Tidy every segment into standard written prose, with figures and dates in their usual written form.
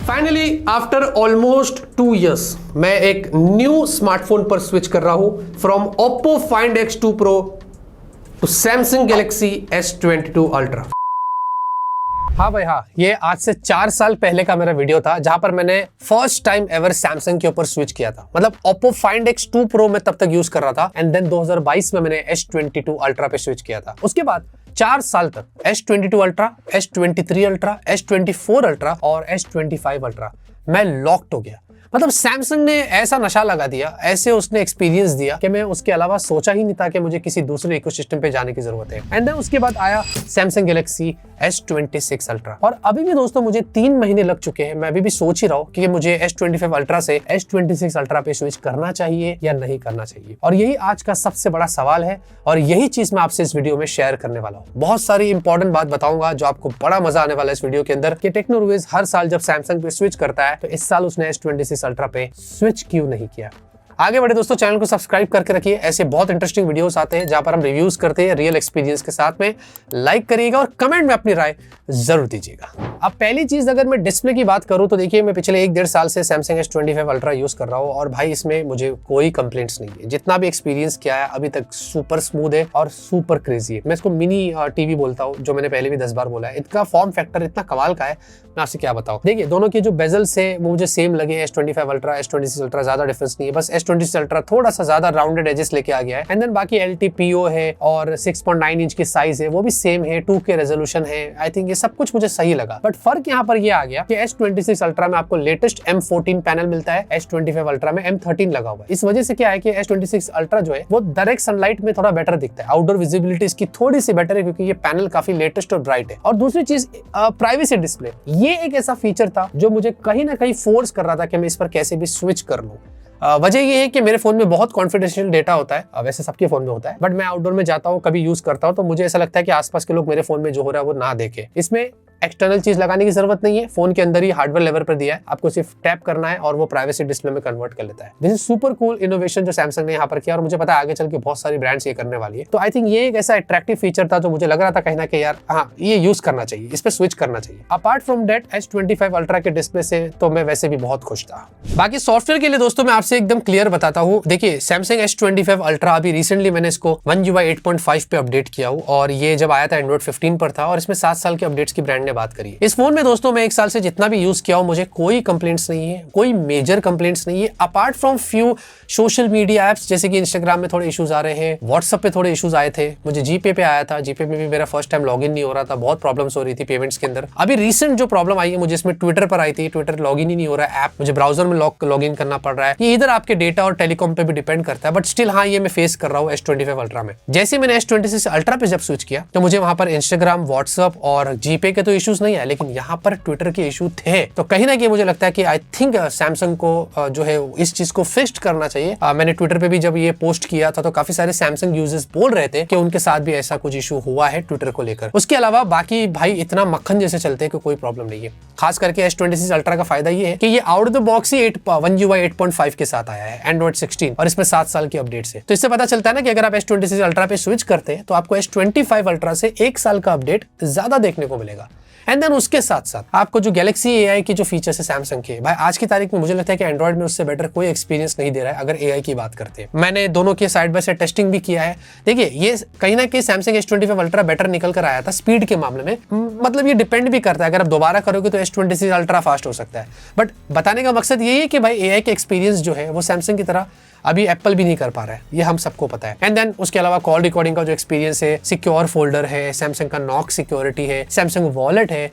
Finally after almost 2 years मैं एक new smartphone पर स्विच कर रहा हूं from Oppo Find X2 Pro to Samsung Galaxy S22 Ultra। हाँ भाई हाँ, ये आज से 4 साल पहले का मेरा वीडियो था जहां पर मैंने फर्स्ट टाइम एवर सैमसंग के ऊपर स्विच किया था। मतलब Oppo Find X2 Pro में तब तक यूज कर रहा था एंड देन 2022 में मैंने S22 Ultra पे स्विच किया था। उसके बाद 4 साल तक S22 Ultra, S23 Ultra, S24 Ultra और S25 Ultra मैं लॉक्ड हो गया। मतलब सैमसंग ने ऐसा नशा लगा दिया, ऐसे उसने एक्सपीरियंस दिया कि मैं उसके अलावा सोचा ही नहीं था कि मुझे किसी दूसरे इकोसिस्टम पे जाने की जरूरत है। एंड देन उसके बाद आया सैमसंग गैलेक्सी S26 Ultra और अभी भी दोस्तों मुझे 3 महीने लग चुके हैं। मैं अभी भी सोच ही रहा हूँ कि मुझे S25 Ultra से S26 Ultra पे स्विच करना चाहिए या नहीं करना चाहिए। और यही आज का सबसे बड़ा सवाल है और यही चीज मैं आपसे इस वीडियो में शेयर करने वाला हूँ। बहुत सारी इंपॉर्टेंट बात बताऊंगा जो आपको बड़ा मजा आने वाला है इस वीडियो के अंदर कि टेक्नोलॉजीज हर साल जब सैमसंग पे स्विच करता है तो इस साल उसने S26 Ultra पे स्विच क्यों नहीं किया। आगे बढ़े दोस्तों, चैनल को सब्सक्राइब करके रखिए। ऐसे बहुत इंटरेस्टिंग वीडियोस आते हैं जहां पर हम रिव्यूज करते हैं रियल एक्सपीरियंस के साथ में। लाइक करिएगा और कमेंट में अपनी राय जरूर दीजिएगा। अब पहली चीज अगर मैं डिस्प्ले की बात करूं तो देखिए मैं पिछले 1-1.5 साल से सैमसंग S25 Ultra यूज कर रहा हूं और भाई इसमें मुझे कोई कंप्लेंट्स नहीं है। जितना भी एक्सपीरियंस किया है अभी तक सुपर स्मूथ है और सुपर क्रेजी है। मैं इसको मिनी टीवी बोलता हूँ, जो मैंने पहले भी 10 बार बोला है। इनका फॉर्म फैक्टर इतना कमाल का है, मैं आपसे क्या बताऊं। देखिए दोनों के जो बेजल्स है वो मुझे सेम लगे। S25 Ultra, S26 Ultra ज्यादा डिफरेंस नहीं है, बस S26 Ultra थोड़ा सा ज्यादा राउंडेड एजेस लेके आ गया है। एंड देन बाकी LTPO है और 6.9 इंच की साइज है, वो भी सेम है। 2K रेजोल्यूशन है। आई थिंक ये सब कुछ मुझे सही लगा। बट फर्क यहाँ पर ये आ गया कि S26 Ultra में आपको लेटेस्ट M14 पैनल मिलता है, S25 Ultra में M13 लगा हुआ है। इस वजह से क्या है कि S26 Ultra जो है वो डायरेक्ट सनलाइट में थोड़ा बेटर दिखता है। आउटडोर विजिबिलिटी इसकी थोड़ी सी बेटर है क्योंकि ये पैनल काफी लेटेस्ट और ब्राइट है। और दूसरी चीज प्राइवेसी डिस्प्ले, ये एक ऐसा फीचर था जो मुझे कहीं ना कहीं फोर्स कर रहा था कि मैं इस पर कैसे भी स्विच कर लूं। वजह ये है कि मेरे फोन में बहुत कॉन्फिडेंशियल डेटा होता है, वैसे सबके फोन में होता है, बट मैं आउटडोर में जाता हूँ, कभी यूज करता हूँ तो मुझे ऐसा लगता है कि आसपास के लोग मेरे फोन में जो हो रहा है वो ना देखे। इसमें एक्सटर्नल चीज लगाने की जरूरत नहीं है, फोन के अंदर ही हार्डवेयर लेवल पर दिया है, आपको सिर्फ टैप करना है और वो प्राइवेसी डिस्प्ले में कन्वर्ट कर लेता है। This is super cool innovation जो सैमसंग ने यहाँ पर किया और मुझे पता है आगे चल के बहुत सारी ब्रांड्स ये करने वाली है। तो आई थिंक ये एक ऐसा अट्रैक्टिव फीचर था जो मुझे लग रहा था कहीं ना कहीं यार हाँ ये यूज करना चाहिए, इस पर स्विच करना चाहिए। Apart from that S25 Ultra के डिस्प्ले से तो मैं वैसे भी बहुत खुश था। बाकी सॉफ्टवेयर के लिए दोस्तों मैं आपसे एकदम क्लियर बताता हूँ। देखिए सैमसंग S25 Ultra अभी रिसेंटली मैंने इसको One UI 8.5 पे अपडेट किया हूँ और ये जब आया था Android 15 पर था और इसमें 7 साल के अपडेट्स की ब्रांड ने बात करी। इस फोन में दोस्तों मैं 1 साल से जितना भी यूज किया हूं मुझे कोई कंप्लेंट्स नहीं है, कोई मेजर कंप्लेंट्स नहीं है। Apart from few social media apps जैसे कि इंस्टाग्राम में थोड़े इश्यूज आ रहे हैं, व्हाट्सएप पे थोड़े इश्यूज आए थे, मुझे जीपे पे आया था, जीपे में भी मेरा फर्स्ट टाइम लॉगिन नहीं हो रहा था, बहुत प्रॉब्लम्स हो रही थी पेमेंट्स के अंदर। अभी रिसेंट जो प्रॉब्लम आई है मुझे इसमें ट्विटर पर आई थी, ट्विटर लॉगिन ही नहीं हो रहा है, ऐप मुझे ब्राउजर में लॉगिन करना पड़ रहा है। ये इधर आपके डेटा और टेलीकॉम पे भी डिपेंड करता है, बट स्टिल हाँ ये मैं फेस कर रहा हूँ S25 Ultra में। जैसे मैंने S26 Ultra पे जब स्विच किया तो मुझे वहां पर इंस्टाग्राम, व्हाट्सएप और जीपे के तो इश्यूज नहीं है, लेकिन यहाँ पर ट्विटर के इशू थे। तो कहीं ना कहीं मुझे लगता है कि आई थिंक सैमसंग को जो है इस चीज को फिक्स करना चाहिए। मैंने ट्विटर पे भी जब ये पोस्ट किया था तो काफी सारे सैमसंग यूजर्स बोल रहे थे कि उनके साथ भी ऐसा कुछ इशू हुआ है ट्विटर को लेकर। उसके अलावा बाकी भाई इतना मक्खन जैसे चलते हैं कि कोई प्रॉब्लम नहीं है। खास करके S26 Ultra का फायदा ये है कि ये out of the box he One UI 8.5 के साथ आया है, Android 16 और इसमें 7 साल की अपडेट है। तो इससे पता चलता है ना कि अगर आप S26 Ultra पे स्विच करते हैं तो आपको S25 Ultra से 1 साल का अपडेट ज्यादा देखने को मिलेगा। एंड देन उसके साथ साथ आपको जो गैलेक्सी AI की जो फीचर्स है सैमसंग के, भाई आज की तारीख में मुझे लगता है कि एंड्रॉइड में उससे बेटर कोई एक्सपीरियंस नहीं दे रहा है अगर AI की बात करते हैं। मैंने दोनों के साइड बाय साइड टेस्टिंग भी किया है। देखिए ये कहीं ना कहीं सैमसंग S25 Ultra बेटर निकल कर आया था स्पीड के मामले में। मतलब ये डिपेंड भी करता है, अगर आप दोबारा करोगे तो S26 Ultra फास्ट हो सकता है। बट बताने का मकसद यही है कि भाई AI के एक्सपीरियंस जो है वो सैमसंग की तरह अभी एप्पल भी नहीं कर पा रहा है, ये हम सबको पता है। एंड देन उसके अलावा कॉल रिकॉर्डिंग का जो एक्सपीरियंस है, सिक्योर फोल्डर है, सैमसंग का नॉक सिक्योरिटी है, सैमसंग वॉलेट है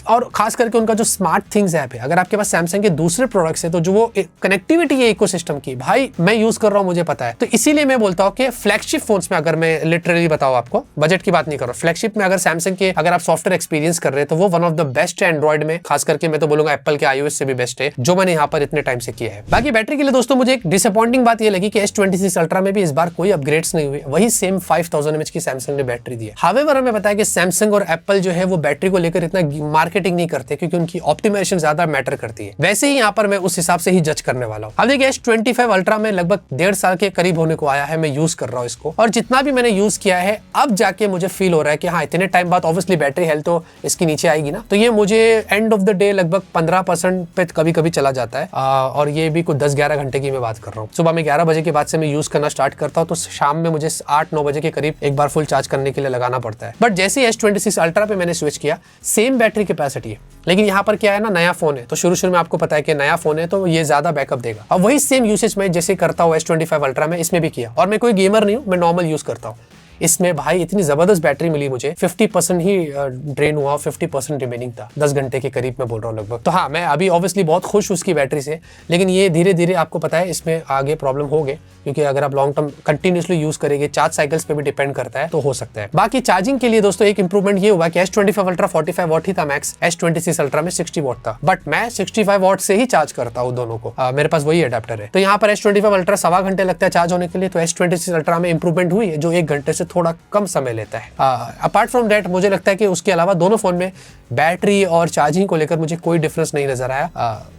और खास करके उनका जो स्मार्ट थिंग्स ऐप है। अगर आपके पास सैमसंग के दूसरे प्रोडक्ट्स है तो जो वो कनेक्टिविटी है इकोसिस्टम की, भाई मैं यूज कर रहा हूँ, मुझे पता है। तो इसीलिए मैं बोलता हूँ कि फ्लैगशिप फोन्स में, अगर मैं लिटरली बताऊँ आपको, बजट की बात नहीं कर रहा, फ्लैगशिप में अगर सैमसंग के अगर आप सॉफ्टवेयर एक्सपीरियंस कर रहे हैं तो वो वन ऑफ द बेस्ट है एंड्रॉइड में। खास करके मैं तो बोलूंगा एप्पल के iOS से भी बेस्ट है जो मैंने यहाँ पर इतने टाइम से किया है। बाकी बैटरी के लिए दोस्तों मुझे एक डिसअपॉइंटिंग बात बात ये लगी कि S26 Ultra में भी इस बार कोई अपग्रेड्स नहीं हुए, वही सेम 5000 mAh की सैमसंग ने बैटरी दी है। हावेवर हमें पता है कि सैमसंग और एप्पल जो है वो बैटरी को लेकर इतना मार्केटिंग नहीं करते क्योंकि उनकी ऑप्टिमाइजेशन ज्यादा मैटर करती है। वैसे ही यहाँ पर मैं उस हिसाब से ही जज करने वाला हूँ। अब देखिए S25 Ultra में लगभग 1.5 साल के करीब होने को आया है, मैं यूज कर रहा हूँ इसको, और जितना भी मैंने यूज किया है अब जाके मुझे फील हो रहा है कि हाँ इतने टाइम बाद ऑब्वियसली बैटरी हेल्थ तो इसकी नीचे आएगी ना, तो ये मुझे एंड ऑफ द डे लगभग 15% पे कभी कभी चला जाता है। और ये भी कुछ 10-11 घंटे की मैं बात कर रहा हूँ। सुबह में 11 बजे के बाद से मैं यूज करना स्टार्ट करता हूँ तो शाम में मुझे 8-9 बजे के करीब एक बार फुल चार्ज करने के लिए लगाना पड़ता है। बट जैसे ही S26 Ultra पे मैंने स्विच किया, सेम बैटरी कैपेसिटी है, लेकिन यहाँ पर क्या है ना, नया फोन है तो शुरू में आपको पता है कि नया फोन है तो ये ज्यादा बैकअप देगा। अब वही सेम यूसेज मैं जैसे करता हूँ S25 Ultra में इसमें भी किया, और मैं कोई गेमर नहीं हूँ, मैं नॉर्मल यूज करता हूँ। इसमें भाई इतनी जबरदस्त बैटरी मिली मुझे, 50% ही ड्रेन हुआ, 50% रिमेनिंग था, 10 घंटे के करीब मैं बोल रहा हूँ लगभग। तो हाँ, मैं अभी ऑब्वियसली बहुत खुश हूँ उसकी बैटरी से, लेकिन ये धीरे धीरे आपको पता है इसमें आगे प्रॉब्लम होगी, क्योंकि अगर आप लॉन्ग टर्म कंटिन्यूसली यूज करेंगे, चार्ज साइकिल्स पे भी डिपेंड करता है, तो हो सकता है। बाकी चार्जिंग के लिए दोस्तों एक इंप्रूवमेंट ये हुआ कि S25 Ultra 45 वॉट ही था मैक्स, S26 Ultra में 60 वॉट था, बट मैं 65 वॉट से ही चार्ज करता हूँ दोनों को। मेरे पास वही अडेप्टर है। तो यहाँ पर S25 Ultra 1.25 घंटे लगता है चार्ज होने के लिए, तो S26 Ultra में इंप्रूवमेंट हुई है जो 1 घंटे से थोड़ा कम समय लेता है। अपार्ट फ्रॉम दैट मुझे लगता है कि उसके अलावा दोनों फोन में बैटरी और चार्जिंग को लेकर मुझे कोई डिफरेंस नहीं नजर आया।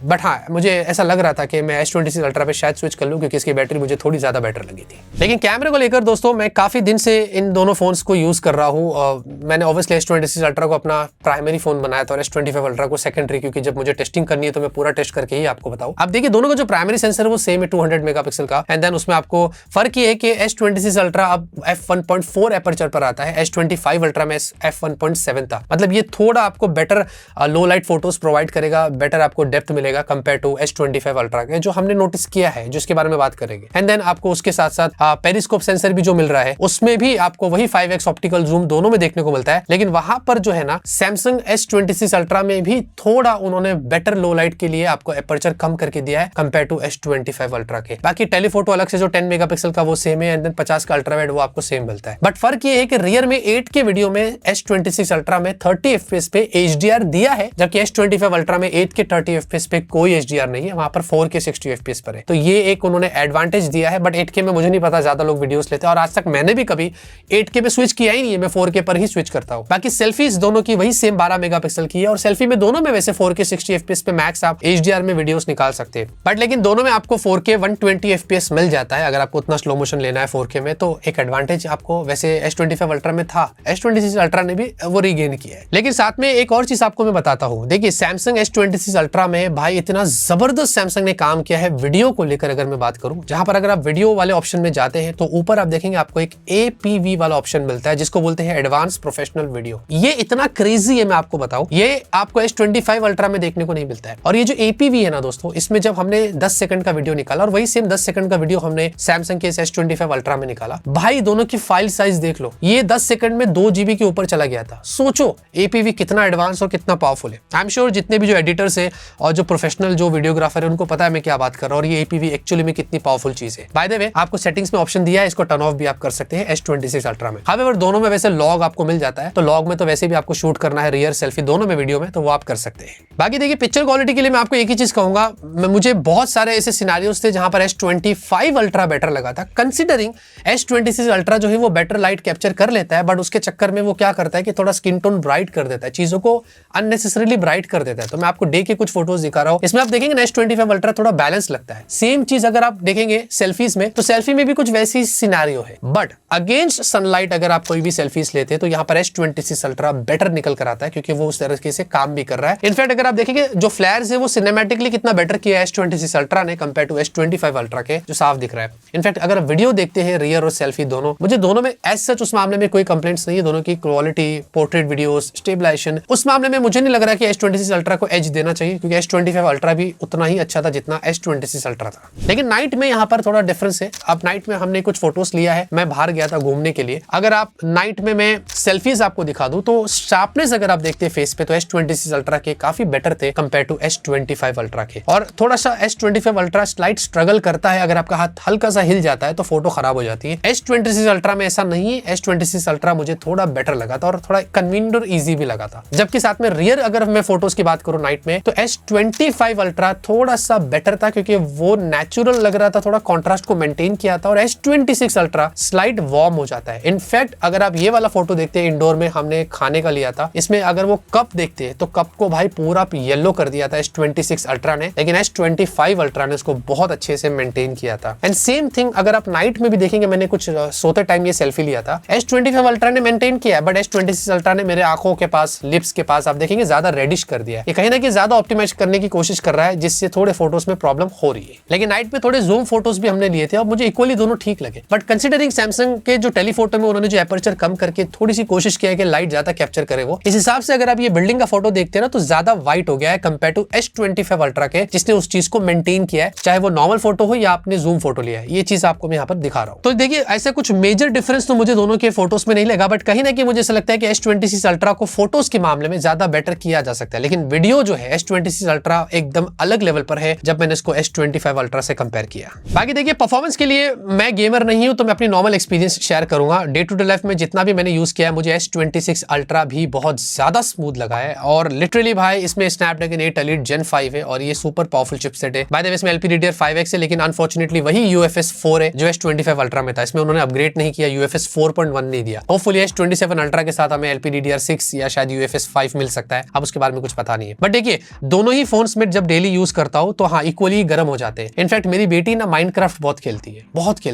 बट हाँ, मुझे ऐसा लग रहा था कि मैं S26 Ultra पे शायद स्विच कर लूं क्योंकि इसकी बैटरी मुझे थोड़ी ज्यादा बेटर लगी थी। लेकिन कैमरे को लेकर दोस्तों मैं काफी दिन से इन दोनों फोन्स को यूज कर रहा हूँ। मैंने ऑब्वियसली S26 Ultra को अपना प्राइमरी फोन बनाया था और S25 Ultra को सेकेंडरी, क्योंकि जब मुझे टेस्टिंग करनी है तो मैं पूरा टेस्ट करके ही आपको बताऊं। अब देखिए दोनों का जो प्राइमरी सेंसर है वो सेम है 200 मेगापिक्सल का, एंड देन उसमें आपको फर्क ये है कि S26 Ultra अब f1.4 एपर्चर पर आता है, S25 Ultra में f1.7 था। मतलब ये थोड़ा आपको बेटर लो लाइट फोटोज प्रोवाइड करेगा, बेटर आपको डेप्थ मिलेगा कंपेयर टू S25 Ultra के, जो हमने नोटिस किया है, जिसके बारे में बात करेंगे। एंड देन आपको उसके साथ साथ पेरिस्कोप सेंसर भी जो मिल रहा है उसमें भी आपको वही 5x ऑप्टिकल जूम दोनों में देखने को मिलता है। लेकिन वहां पर जो है ना, सैमसंग S26 Ultra में भी थोड़ा उन्होंने बेटर लो लाइट के लिए आपको एपर्चर कम करके दिया है कंपेयर टू S25 Ultra के। बाकी टेलीफोटो अलग से जो 10 मेगापिक्सल का वो सेम है, एंड देन 50 का अल्ट्रावाइड वो आपको सेम मिलता है। बट फर्क ये है कि रियर में 8K वीडियो में S26 Ultra में 30 FPS पे HDR दिया है, जबकि S25 Ultra में 8K 30 FPS पे कोई HDR नहीं है, वहां पर 4K 60 FPS पर है। तो ये एक उन्होंने एडवांटेज दिया है। बट 8K में मुझे नहीं पता, ज्यादा लोग वीडियोस लेते हैं और आज तक मैंने भी कभी 8K पे स्विच किया ही नहीं है, मैं 4K पर ही स्विच करता हूं। बाकी सेल्फीज दोनों की वही सेम 12 मेगापिक्सल की है, और सेल्फी में दोनों में वैसे 4K 60 FPS पे मैक्स आप HDR में वीडियोस निकाल सकते हैं। बट लेकिन दोनों में आपको 4K 120 FPS मिल जाता है अगर आपको उतना स्लो मोशन लेना है 4K में, तो एक एडवांटेज आपको वैसे S25 Ultra में था। S26 Ultra ने भी वो रीगेन किया है। लेकिन साथ में एक और चीज आपको मैं बताता हूं। देखिए सैमसंग S26 Ultra में भाई इतना जबरदस्त सैमसंग ने काम किया है वीडियो को लेकर। अगर मैं बात करूं, जहां पर अगर आप वीडियो वाले ऑप्शन में जाते हैं तो ऊपर आप देखेंगे आपको एक APV वाला ऑप्शन मिलता है, जिसको बोलते हैं एडवांस प्रोफेशनल वीडियो। ये इतना क्रेजी है, मैं आपको बताऊं, ये आपको S25 Ultra में देखने को नहीं मिलता है। और ये जो APV है ना दोस्तों, इसमें जब हमने 10 सेकंड का वीडियो निकाला और वही सेम 10 सेकंड का वीडियो हमने सैमसंग के S25 Ultra में निकाला, भाई दोनों की फाइल साइज देख लो, ये 10 सेकंड में 2 GB के ऊपर चला गया था। सोचो APV कितना एडवांस और कितना पावरफुल है। आई एम श्योर जितने भी जो एडिटर्स है और जो प्रोफेशनल जो वीडियोग्राफर है उनको पता है मैं क्या बात कर रहा हूँ, और ये APV एक्चुअली में कितनी पावरफुल चीज है। बाय द वे आपको सेटिंग्स में ऑप्शन दिया है, इसको टर्न ऑफ भी आप कर सकते हैं S26 Ultra में। हावेवर दोनों में वैसे लॉग आपको मिल जाता है, तो लॉग में तो वैसे भी आपको शूट करना है रियर सेल्फी दोनों में वीडियो में, तो वो आप कर सकते हैं। बाकी देखिए पिक्चर क्वालिटी के लिए मैं आपको एक ही चीज कहूंगा, मुझे बहुत सारे ऐसे सिनेरियोस थे जहां पर S25 Ultra बेटर लगा था, कंसीडरिंग S26 Ultra जो है वो बेटर लाइट कैप्चर कर लेता है, बट उसके चक्कर में वो क्या करता है कि थोड़ा स्किन टोन ब्राइट कर देता है, चीजों को अननेसेसरीली ब्राइट कर देता है। तो मैं आपको डे के कुछ फोटोज दिखा रहा हूं, इसमें आप देखेंगे S25 Ultra थोड़ा बैलेंस लगता है। सेम चीज अगर आप देखेंगे सेल्फीज में, तो सेल्फी में भी कुछ वैसी सिनेरियो है, बट अगेंस्ट सनलाइट अगर आप कोई भी सेल्फीज लेते हैं तो यहाँ पर S26 Ultra बेटर निकल कर आता है, क्योंकि वो उस तरीके से काम भी कर रहा है। इनफैक्ट अगर आप देखेंगे जो फ्लैर्स है वो सिनेमैटिकली कितना बेटर किया है S26 Ultra ने कंपेयर टू S25 Ultra के, जो साफ दिख रहा है। इनफैक्ट अगर वीडियो देखते हैं रियर और सेल्फी दोनों, मुझे दोनों में एज सच उस मामले में कोई कंप्लेंट्स नहीं है। दोनों की क्वालिटी, पोर्ट्रेट वीडियोस, स्टेबलाइजेशन, उस मामले में मुझे नहीं लग रहा कि S26 Ultra को एज देना चाहिए, क्योंकि S25 Ultra भी उतना ही अच्छा था जितना S26 Ultra था। लेकिन नाइट में यहाँ पर थोड़ा डिफरेंस है। अब नाइट में हमने कुछ फोटोज लिया है, मैं बाहर गया था घूमने के लिए। अगर आप नाइट में मैं सेल्फीज आपको दिखा दूं तो शार्पनेस अगर आप देखते हैं फेस पे, तो S26 Ultra के काफी बेटर थे कंपेयर टू S25 Ultra के। और थोड़ा सा S25 Ultra स्लाइट स्ट्रगल करता है, अगर आपका हाथ हल्का सा हिल जाता है तो फोटो खराब हो जाती है। S26 Ultra में ऐसा नहीं है। S26 Ultra मुझे थोड़ा बेटर लगा था और थोड़ा कन्वीनियंट और इजी भी लगा था। जबकि साथ में रियर अगर मैं फोटोज की बात करूं नाइट में, तो S25 अल्ट्रा थोड़ा सा बेटर था क्योंकि वो नेचुरल लग रहा था, थोड़ा कॉन्ट्रास्ट को मेंटेन किया था, और S26 अल्ट्रा स्लाइट वार्म हो जाता है। इनफैक्ट अगर आप ये वाला फोटो देखते हैं इंडोर में हमने खाने का लिया था, इसमें अगर वो कप देखते हैं तो कप को भाई पूरा येलो कर दिया था S26 अल्ट्रा ने, लेकिन S25 अल्ट्रा ने उसको बहुत अच्छे से मेंटेन किया था। एंड सेम थिंग अगर आप नाइट में भी देखेंगे, मैंने कुछ सोते टाइम ये सेल्फी लिया था, S25 अल्ट्रा ने मेंटेन किया है, बट S26 अल्ट्रा ने मेरे आंखों के पास, लिप्स के पास आप देखेंगे ज्यादा रेडिश कर दिया है। ये कहीं ना कहीं ज्यादा ऑप्टिमाइज करने की कोशिश कर रहा है, जिससे थोड़े फोटोज में प्रॉब्लम हो रही है। लेकिन नाइट में थोड़े जूम फोटोज भी हमने लिए थे और मुझे इक्वली दोनों ठीक लगे। बट कंसिडरिंग सैमसंग के जो टेलीफोटो में उन्होंने जो एपर्चर कम करके थोड़ी सी कोशिश किया है कि लाइट ज्यादा कैप्चर करे, वो इस हिसाब से अगर आप ये बिल्डिंग का फोटो देखते हैं ना, तो ज्यादा व्हाइट हो गया है कंपेयर टू S25 अल्ट्रा के, जिसने उस चीज को मेंटेन किया है, चाहे वो नॉर्मल फोटो हो या आपने जूम फोटो लिया है। ये चीज आपको मैं यहाँ पर दिखा रहा हूँ। तो देखिए ऐसे कुछ मेजर डिफरेंस तो मुझे दोनों के फोटोज में नहीं लगा, बट कहीं ना कहीं मुझे ऐसा लगता है कि S26 अल्ट्रा को फोटोज के मामले में ज्यादा बेटर किया जा सकता है। लेकिन वीडियो जो है S26 अल्ट्रा एकदम अलग लेवल पर है जब मैंने इसको S25 अल्ट्रा से कंपेयर किया। बाकी देखिए परफॉर्मेंस के लिए मैं गेमर नहीं हूं, तो मैं अपनी नॉर्मल एक्सपीरियंस शेयर करूंगा। डे टू डे लाइफ में जितना भी मैंने यूज किया है, मुझे S26 अल्ट्रा भी बहुत ज्यादा स्मूथ लगा है। और लिटरली भाई इसमें स्नैपड्रैगन 8 एलीट Gen 5 है और ये सुपर पावरफुल चिपसेट है। बाय द वे इसमें LPDDR5X है, लेकिन अनफॉर्चुनेटली वही UFS 4 है जो S25 अल्ट्रा में था। इसमें उन्होंने अपग्रेड नहीं किया, UFS 4.1 नहीं दिया। होपफुली S27 अल्ट्रा के साथ हमें LPDDR6 या शायद UFS 5 मिल सकता है, अब उसके बारे में कुछ पता नहीं है। बट देखिए दोनों ही फोन्स में जब डेली यूज करता हूं तो हाँ इक्वली गर्म हो जाते हैं। इनफैक्ट मेरी बेटी ना माइनक्राफ्ट बहुत खेलती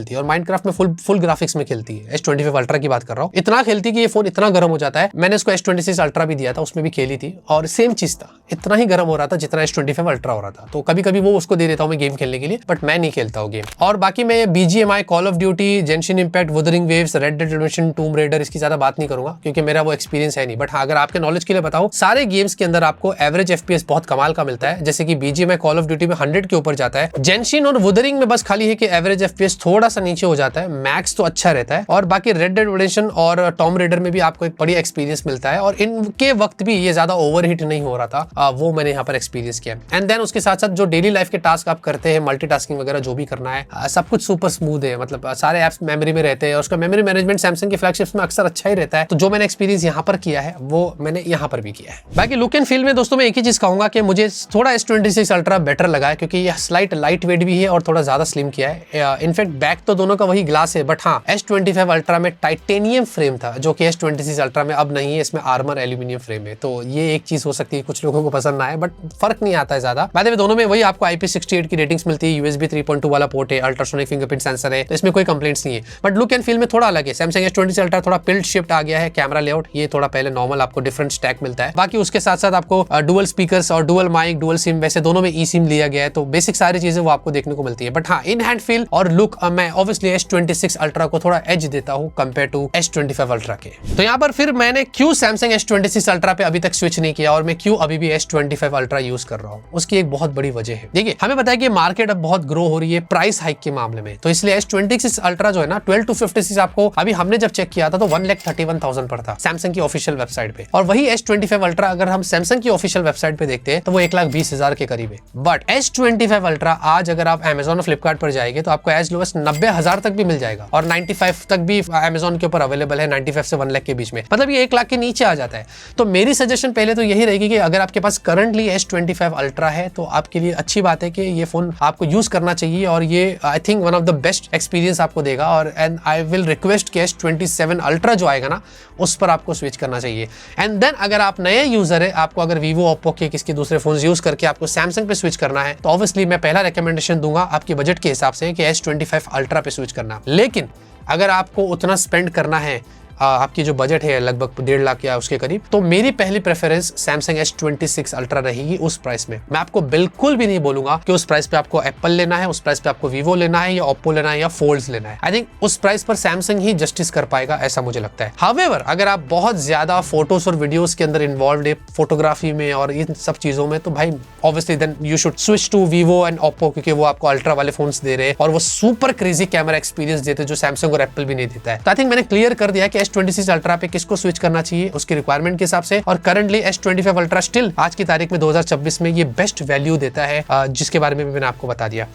है और माइनक्राफ्ट में फुल ग्राफिक्स में खेलती है। S25 अल्ट्रा की बात कर रहा हूँ, इतना खेलती कि ये फोन इतना गर्म हो जाता है। मैंने इसको S26 अल्ट्रा भी दिया था, उसमें भी खेली थी और सेम चीज था, इतना ही गर्म हो रहा था जितना S25 अल्ट्रा हो रहा था। तो कभी कभी वो उसको दे देता हूँ मैं गेम खेलने के लिए, बट मैं नहीं खेलता हूँ गेम। और बाकी मैं BGMI, Call of Duty, Genshin Impact, Wuthering Waves, Red Dead Redemption, Tomb Raider इसकी ज्यादा बात नहीं करूंगा क्योंकि मेरा वो एक्सपीरियंस है नहीं। बट हाँ अगर आपके नॉलेज के लिए बताऊं, सारे गेम्स के अंदर आपको एवरेज FPS बहुत कमाल का मिलता है। जैसे कि BGMI, कॉल ऑफ ड्यूटी में 100 के ऊपर जाता है। जेंशिन और वुदरिंग में बस खाली है कि एवरेज FPS थोड़ा सा नीचे हो जाता है, मैक्स तो अच्छा रहता है। और बाकी रेड डेड रिडेम्पशन और टॉम रेडर में भी आपको एक बढ़िया एक्सपीरियंस मिलता है और इनके वक्त भी ये ज्यादा ओवरहीट नहीं हो रहा था, वो मैंने यहाँ पर एक्सपीरियंस किया। एंड देन उसके साथ साथ जो डेली लाइफ के टास्क आप करते हैं, मल्टीटास्किंग वगैरह जो भी करना है, सब कुछ सुपर स्मूथ है। मतलब सारे एप्स मेमोरी में रहते हैं और उसका मेमोरी मैनेजमेंट सैमसंग के फ्लैगशिप्स में अक्सर अच्छा ही रहता है। तो जो मैंने एक्सपीरियंस यहाँ पर किया है वो मैंने यहाँ पर भी किया है। बाकी लुक एंड फील में दोस्तों मैं एक ही चीज कहूंगा कि मुझे थोड़ा S26 अल्ट्रा बेटर लगा है क्योंकि यह स्लाइट लाइट वेट भी है और थोड़ा ज्यादा स्लिम किया है। इनफैक्ट बैक तो दोनों का वही ग्लास है, बट हाँ S25 अल्ट्रा में टाइटेनियम फ्रेम था जो कि S26 अल्ट्रा में अब नहीं है, इसमें आर्मर एल्यूमिनियम फ्रेम है। तो ये एक चीज हो सकती है कुछ लोगों को पसंद ना आए, बट फर्क नहीं आता है ज्यादा। बाय द वे दोनों में वही आपको IP68 की रेटिंग्स मिलती है, USB 3.2 वाला पोर्ट है, अल्ट्रासोनिक फिंगरप्रिंट सेंसर है, तो इसमें कोई कंप्लेंट्स नहीं है। बट लुक एंड फील में थोड़ा अलग है। सैमसंग S26 अल्ट्रा थोड़ा पिल्ट शिफ्ट आ गया है, कैमरा लेआउट ये थोड़ा पहले नॉर्मल आपको डिफरेंट स्टैक मिलता है। बाकी उसके साथ साथ आपको डुअल स्पीकर्स और डुअल माइक, डुअल सिम, वैसे दोनों में ई सिम लिया गया है, तो बेसिक सारी चीजें वो आपको देखने को मिलती है। बट हाँ इन हैंड फील और लुक मैं ऑब्वियसली S26 अल्ट्रा को थोड़ा एज देता हूँ कंपेयर टू S25 अल्ट्रा के। तो यहाँ पर फिर मैंने क्यों सैमसंग S26 अल्ट्रा पे अभी तक स्विच नहीं किया और मैं क्यों अभी भी S25 अल्ट्रा यूज कर रहा हूँ, उसकी एक बहुत बड़ी वजह है। देखिए हमें पता है कि मार्केट अब बहुत ग्रो हो रही है प्राइस हाइक के मामले में, तो इसलिए S26 अल्ट्रा जो है ना 12 to 56 आपको अभी हमने जब चेक किया था तो 1,31,000 पर था सैमसंग की ऑफिशियल वेबसाइट पे, और वही S25 अल्ट्रा अगर हम सैमसंग की ऑफिशियल वेबसाइट पे देखते हैं तो वो 1,20,000 के करीब है। बट S25 अल्ट्रा आज अगर आप Amazon और फ्लिपकार्ट पर जाएंगे तो आपको एज लोएस्ट 90,000 तक भी मिल जाएगा और 95 तक भी Amazon के ऊपर अवेलेबल है, 95 से 1 लाख के बीच में, मतलब ये 1 लाख के नीचे आ जाता है। तो मेरी सजेशन पहले तो यही रहेगी कि अगर आपके पास करंटली S25 अल्ट्रा है तो आपके लिए अच्छी बात है कि ये फोन आपको यूज करना चाहिए और ये I think one of the best experience आपको देगा। और एंड आई विल रिक्वेस्ट कि S27 अल्ट्रा जो आएगा ना उस पर आपको स्विच करना चाहिए। एंड देन अगर आप नए यूजर है, आपको अगर वीवो, ओप्पो के किसके दूसरे फोन यूज करके आपको सैमसंग पे स्विच करना है तो ऑब्वियसली मैं पहला रिकमेंडेशन दूंगा आपके बजट के हिसाब से कि S25 अल्ट्रा पे स्विच करना। लेकिन अगर आपको उतना स्पेंड करना है, आपकी जो बजट है लगभग 1.5 लाख या उसके करीब, तो मेरी पहली प्रेफरेंस सैमसंग S26 अल्ट्रा रहेगी उस प्राइस में। मैं आपको बिल्कुल भी नहीं बोलूंगा कि उस प्राइस पे आपको एप्पल लेना है, उस प्राइस पे आपको वीवो लेना है या ओप्पो लेना है या फोल्ड्स लेना है। आई थिंक उस प्राइस पर सैमसंग ही जस्टिस कर पाएगा, ऐसा मुझे लगता है। हाउएवर अगर आप बहुत ज्यादा फोटोज और वीडियोस के अंदर इन्वॉल्व है, फोटोग्राफी में और इन सब चीजों में, तो भाई obviously then you should switch to Vivo and Oppo, क्योंकि वो आपको अल्ट्रा वाले फोन्स दे रहे हैं और वो सुपर क्रेजी कैमरा एक्सपीरियंस देते हैं जो सैमसंग और एप्पल भी नहीं देता है। तो आई थिंक मैंने क्लियर कर दिया कि S26 अल्ट्रा पे किसको स्विच करना चाहिए उसकी रिक्वायरमेंट के हिसाब से। और करंटली S25 अल्ट्रा स्टिल आज की तारीख में 2026 में ये बेस्ट वैल्यू देता है, जिसके बारे में भी मैंने आपको बता दिया।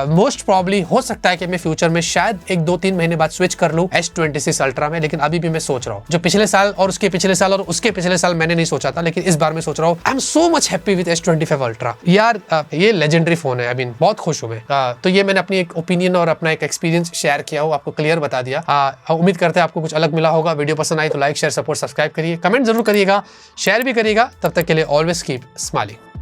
मोस्ट प्रॉब्ली हो सकता है कि मैं फ्यूचर में शायद 1-2-3 महीने बाद स्विच कर लूं S26 अल्ट्रा में, लेकिन अभी भी मैं सोच रहा हूं। जो पिछले साल और उसके पिछले साल और उसके पिछले साल मैंने नहीं सोचा था, लेकिन इस बार मैं सोच रहा हूं। I am so much happy with S25 ultra यार, ये लेजेंडरी फोन है। आई मीन बहुत खुश हूं मैं। तो ये मैंने अपनी एक ओपिनियन और अपना एक एक्सपीरियंस शेयर किया हो, आपको क्लियर बता दिया। उम्मीद करते हैं आपको कुछ अलग मिला होगा। वीडियो पसंद आई तो लाइक शेयर सपोर्ट सब्सक्राइब करिए, कमेंट जरूर करिएगा, शेयर भी करिएगा। तब तक के लिए ऑलवेज कीप स्माइलिंग।